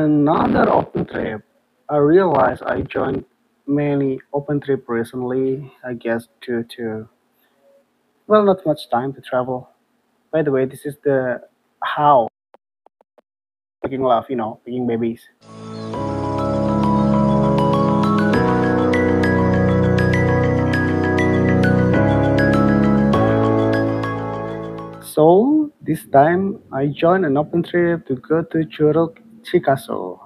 Another open trip. I realized I joined many open trip recently, I guess due to, well, not much time to travel. By the way, this is the how making love, making babies. So this time I joined an open trip to go to Curug Cikaso.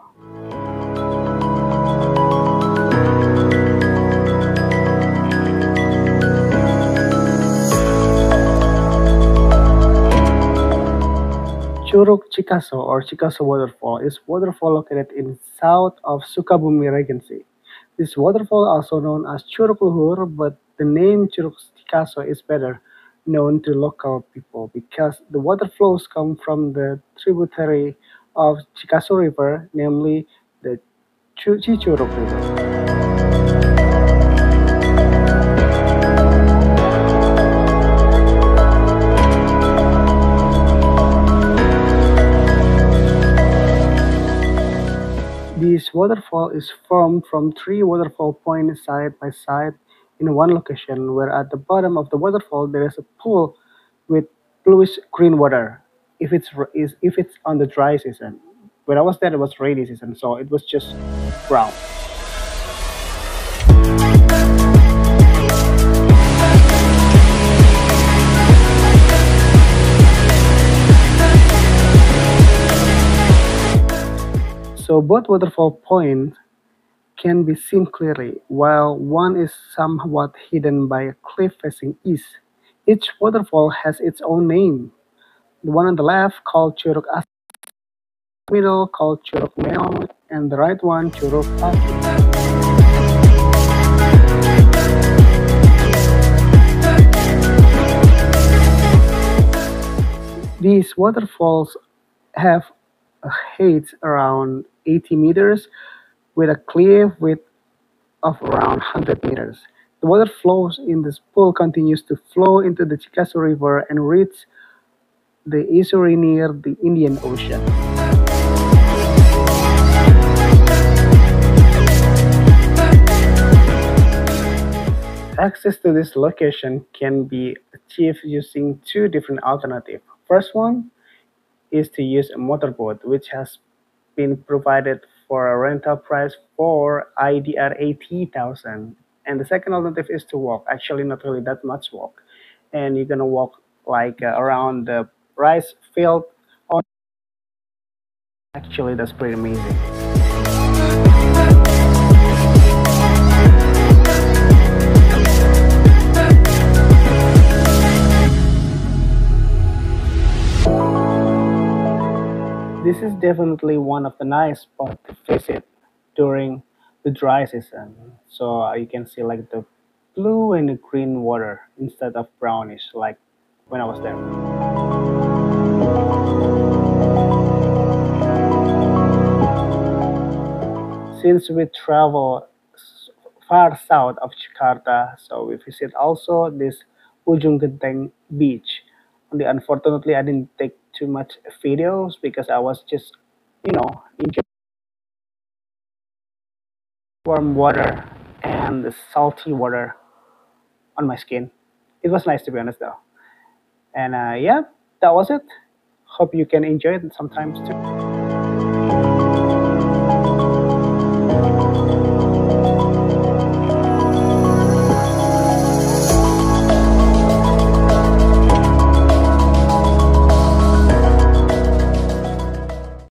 Curug Cikaso or Cikaso Waterfall is waterfall located in south of Sukabumi Regency. This waterfall, also known as Curug Luhur, but the name Curug Cikaso is better known to local people because the water flows come from the tributary of Cikaso River, namely the Cicurug River. This waterfall is formed from three waterfall points side by side in one location, where at the bottom of the waterfall there is a pool with bluish green water. If it's on the dry season, when I was there, it was rainy season, so it was just brown. So both waterfall points can be seen clearly, while one is somewhat hidden by a cliff facing east. Each waterfall has its own name. The one on the left called Curug As, middle called Curug Meong, and the right one Curug Pati. These waterfalls have a height around 80 meters with a clear width of around 100 meters. The water flows in this pool continues to flow into the Cikaso River and reach the estuary near the Indian Ocean. Access to this location can be achieved using two different alternatives. First one is to use a motorboat, which has been provided for a rental price for IDR 80,000. And the second alternative is to walk. Actually, not really that much walk, and you're gonna walk like around the rice field. On actually, that's pretty amazing. This is definitely one of the nice spots to visit during the dry season. So you can see like the blue and the green water instead of brownish like when I was there. Since we travel far south of Jakarta, so we visit also this Ujung Genteng beach. Only unfortunately, I didn't take too much videos because I was just, enjoying warm water and the salty water on my skin. It was nice to be honest though. And yeah, that was it. Hope you can enjoy it sometimes too.